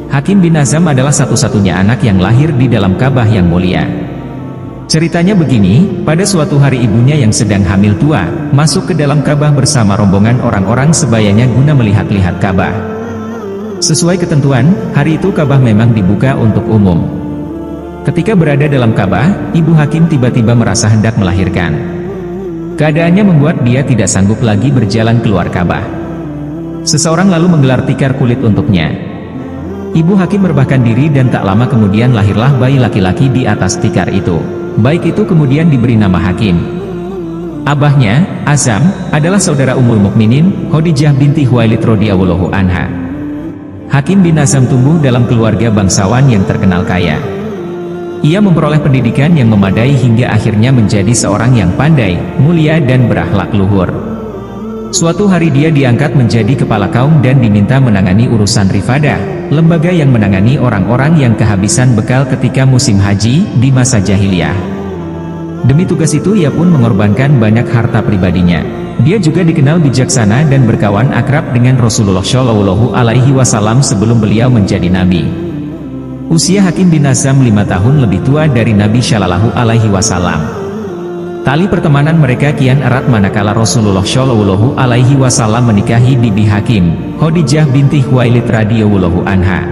Hakim bin Azam adalah satu-satunya anak yang lahir di dalam Ka'bah yang mulia. Ceritanya begini, pada suatu hari ibunya yang sedang hamil tua, masuk ke dalam Ka'bah bersama rombongan orang-orang sebayanya guna melihat-lihat Ka'bah. Sesuai ketentuan, hari itu Ka'bah memang dibuka untuk umum. Ketika berada dalam Ka'bah, ibu Hakim tiba-tiba merasa hendak melahirkan. Keadaannya membuat dia tidak sanggup lagi berjalan keluar Ka'bah. Seseorang lalu menggelar tikar kulit untuknya. Ibu Hakim merebahkan diri dan tak lama kemudian lahirlah bayi laki-laki di atas tikar itu. Baik itu kemudian diberi nama Hakim. Abahnya, Azam, adalah saudara Ummul Mukminin, Khadijah binti Khuwailid radhiyallahu anha. Hakim bin Azam tumbuh dalam keluarga bangsawan yang terkenal kaya. Ia memperoleh pendidikan yang memadai hingga akhirnya menjadi seorang yang pandai, mulia dan berakhlak luhur. Suatu hari dia diangkat menjadi kepala kaum dan diminta menangani urusan rifadah, lembaga yang menangani orang-orang yang kehabisan bekal ketika musim haji di masa jahiliyah. Demi tugas itu ia pun mengorbankan banyak harta pribadinya. Dia juga dikenal bijaksana dan berkawan akrab dengan Rasulullah Shallallahu Alaihi Wasallam sebelum beliau menjadi nabi. Usia Hakim bin Azam 5 tahun lebih tua dari Nabi Shallallahu Alaihi Wasallam. Tali pertemanan mereka kian erat manakala Rasulullah Shallallahu Alaihi Wasallam menikahi bibi Hakim, Khadijah binti Khuwailid radhiyallahu anha.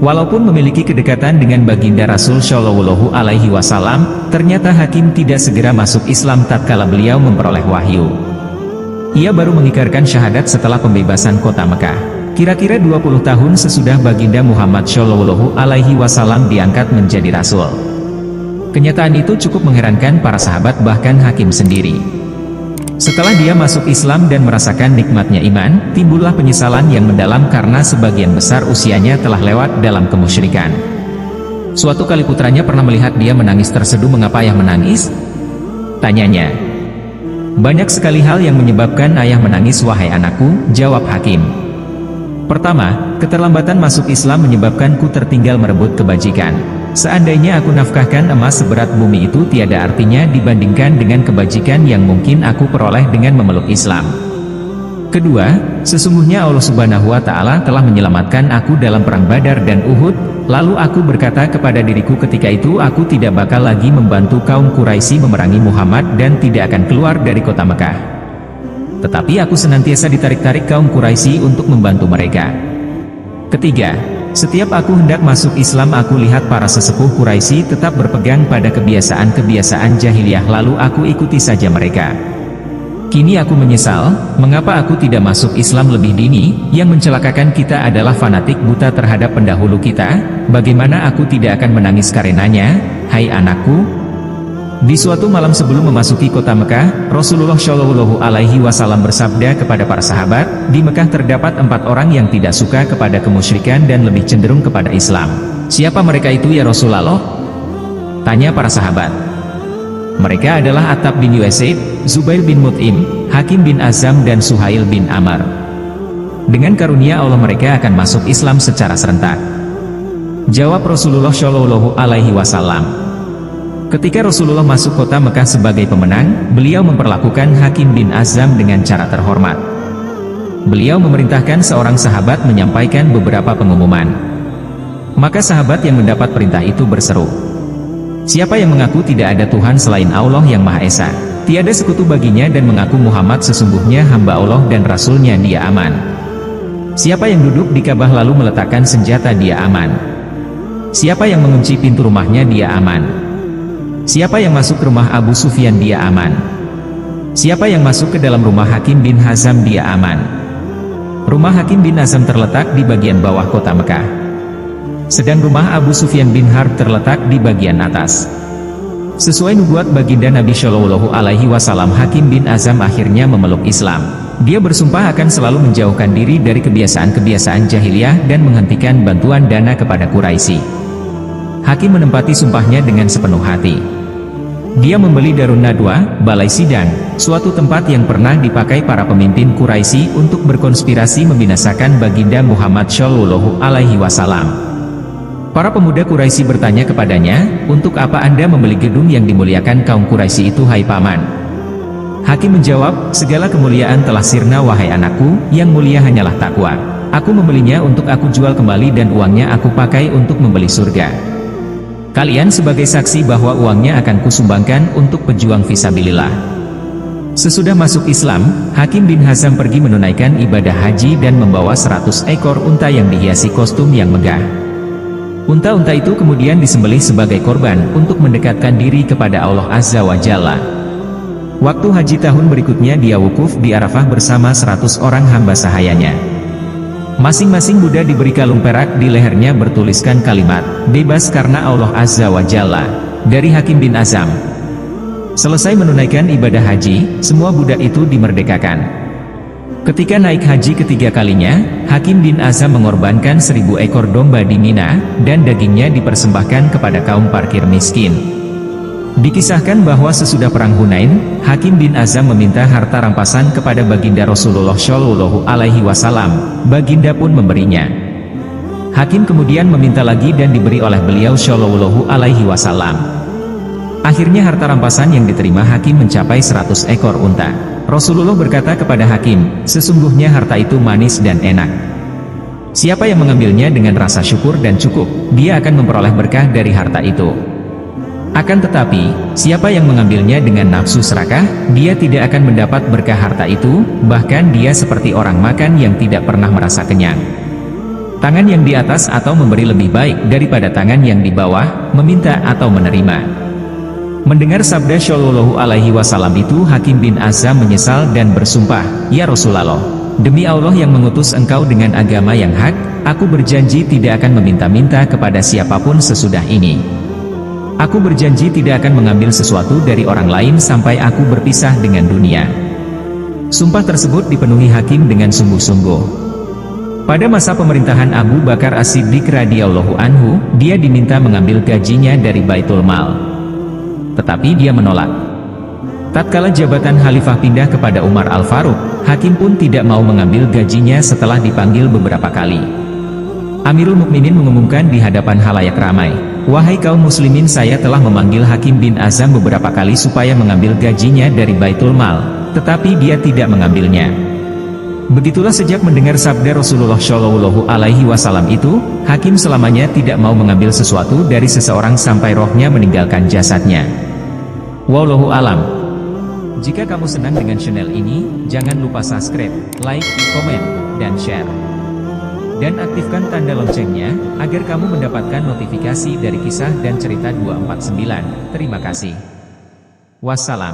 Walaupun memiliki kedekatan dengan baginda Rasul Shallallahu Alaihi Wasallam, ternyata Hakim tidak segera masuk Islam tatkala beliau memperoleh wahyu. Ia baru mengikrarkan syahadat setelah pembebasan kota Mekah. Kira-kira 20 tahun sesudah baginda Muhammad Shallallahu Alaihi Wasallam diangkat menjadi Rasul. Kenyataan itu cukup mengherankan para sahabat bahkan Hakim sendiri. Setelah dia masuk Islam dan merasakan nikmatnya iman, timbullah penyesalan yang mendalam karena sebagian besar usianya telah lewat dalam kemusyrikan. Suatu kali putranya pernah melihat dia menangis terseduh. "Mengapa ayah menangis?" tanyanya. "Banyak sekali hal yang menyebabkan ayah menangis wahai anakku," jawab Hakim. "Pertama, keterlambatan masuk Islam menyebabkanku tertinggal merebut kebajikan. Seandainya aku nafkahkan emas seberat bumi itu tiada artinya dibandingkan dengan kebajikan yang mungkin aku peroleh dengan memeluk Islam. Kedua, sesungguhnya Allah Subhanahu wa Ta'ala telah menyelamatkan aku dalam perang Badar dan Uhud, lalu aku berkata kepada diriku ketika itu aku tidak bakal lagi membantu kaum Quraisy memerangi Muhammad dan tidak akan keluar dari kota Mekah. Tetapi aku senantiasa ditarik-tarik kaum Quraisy untuk membantu mereka. Ketiga, setiap aku hendak masuk Islam aku lihat para sesepuh Quraisy tetap berpegang pada kebiasaan-kebiasaan jahiliyah lalu aku ikuti saja mereka. Kini aku menyesal, mengapa aku tidak masuk Islam lebih dini, yang mencelakakan kita adalah fanatik buta terhadap pendahulu kita, bagaimana aku tidak akan menangis karenanya, hai anakku?" Di suatu malam sebelum memasuki kota Mekah, Rasulullah Shallallahu Alaihi Wasallam bersabda kepada para sahabat, "Di Mekah terdapat 4 orang yang tidak suka kepada kemusyrikan dan lebih cenderung kepada Islam. Siapa mereka itu ya Rasulullah?" tanya para sahabat. Mereka adalah Attab bin Usaid, Zubair bin Mut'im, Hakim bin Azam dan Suhail bin Amr. Dengan karunia Allah mereka akan masuk Islam secara serentak, jawab Rasulullah Shallallahu Alaihi Wasallam. Ketika Rasulullah masuk kota Mekah sebagai pemenang, beliau memperlakukan Hakim bin Azam dengan cara terhormat. Beliau memerintahkan seorang sahabat menyampaikan beberapa pengumuman. Maka sahabat yang mendapat perintah itu berseru, "Siapa yang mengaku tidak ada Tuhan selain Allah yang Maha Esa, tiada sekutu baginya dan mengaku Muhammad sesungguhnya hamba Allah dan Rasulnya, dia aman. Siapa yang duduk di Ka'bah lalu meletakkan senjata, dia aman. Siapa yang mengunci pintu rumahnya, dia aman. Siapa yang masuk ke rumah Abu Sufyan, dia aman. Siapa yang masuk ke dalam rumah Hakim bin Azam, dia aman." Rumah Hakim bin Azam terletak di bagian bawah kota Mekah, sedang rumah Abu Sufyan bin Harb terletak di bagian atas. Sesuai nubuat baginda Nabi Shallallahu Alaihi Wasallam, Hakim bin Azam akhirnya memeluk Islam. Dia bersumpah akan selalu menjauhkan diri dari kebiasaan-kebiasaan jahiliyah dan menghentikan bantuan dana kepada Quraisy. Hakim menempati sumpahnya dengan sepenuh hati. Dia membeli Darun Nadwa, balai sidang, suatu tempat yang pernah dipakai para pemimpin Quraisy untuk berkonspirasi membinasakan baginda Muhammad Shallallahu Alaihi Wasallam. Para pemuda Quraisy bertanya kepadanya, "Untuk apa Anda membeli gedung yang dimuliakan kaum Quraisy itu, hai paman?" Hakim menjawab, "Segala kemuliaan telah sirna wahai anakku, yang mulia hanyalah takwa. Aku membelinya untuk aku jual kembali dan uangnya aku pakai untuk membeli surga. Kalian sebagai saksi bahwa uangnya akan kusumbangkan untuk pejuang fisabilillah. Sesudah masuk Islam, Hakim bin Hizam pergi menunaikan ibadah haji dan membawa 100 ekor unta yang dihiasi kostum yang megah. Unta-unta itu kemudian disembelih sebagai korban untuk mendekatkan diri kepada Allah Azza wa Jalla. Waktu haji tahun berikutnya dia wukuf di Arafah bersama 100 orang hamba sahayanya. Masing-masing Buddha diberi kalung perak di lehernya bertuliskan kalimat, bebas karena Allah Azza wa Jalla, dari Hakim bin Hizam. Selesai menunaikan ibadah haji, semua budak itu dimerdekakan. Ketika naik haji ketiga kalinya, Hakim bin Hizam mengorbankan 1000 ekor domba di Mina, dan dagingnya dipersembahkan kepada kaum parkir miskin. Dikisahkan bahwa sesudah perang Hunain, Hakim bin Hizam meminta harta rampasan kepada baginda Rasulullah Shallallahu Alaihi Wasallam. Baginda pun memberinya. Hakim kemudian meminta lagi dan diberi oleh beliau Shallallahu Alaihi Wasallam. Akhirnya harta rampasan yang diterima Hakim mencapai 100 ekor unta. Rasulullah berkata kepada Hakim, sesungguhnya harta itu manis dan enak. Siapa yang mengambilnya dengan rasa syukur dan cukup, dia akan memperoleh berkah dari harta itu. Akan tetapi, siapa yang mengambilnya dengan nafsu serakah, dia tidak akan mendapat berkah harta itu, bahkan dia seperti orang makan yang tidak pernah merasa kenyang. Tangan yang di atas atau memberi lebih baik daripada tangan yang di bawah, meminta atau menerima. Mendengar sabda Shallallahu Alaihi Wasallam itu, Hakim bin Hizam menyesal dan bersumpah, ya Rasulullah, demi Allah yang mengutus engkau dengan agama yang hak, aku berjanji tidak akan meminta-minta kepada siapapun sesudah ini. Aku berjanji tidak akan mengambil sesuatu dari orang lain sampai aku berpisah dengan dunia. Sumpah tersebut dipenuhi Hakim dengan sungguh-sungguh. Pada masa pemerintahan Abu Bakar As-Siddiq radhiyallahu anhu, dia diminta mengambil gajinya dari Baitul Mal. Tetapi dia menolak. Tatkala jabatan khalifah pindah kepada Umar Al-Faruq, Hakim pun tidak mau mengambil gajinya setelah dipanggil beberapa kali. Amirul Mukminin mengumumkan di hadapan halayak ramai, wahai kaum muslimin, saya telah memanggil Hakim bin Hizam beberapa kali supaya mengambil gajinya dari Baitul Mal, tetapi dia tidak mengambilnya. Begitulah sejak mendengar sabda Rasulullah Shallallahu Alaihi Wasallam itu, Hakim selamanya tidak mau mengambil sesuatu dari seseorang sampai rohnya meninggalkan jasadnya. Wallahu alam. Jika kamu senang dengan channel ini, jangan lupa subscribe, like, komen, dan share. Dan aktifkan tanda loncengnya, agar kamu mendapatkan notifikasi dari kisah dan cerita 249. Terima kasih. Wassalam.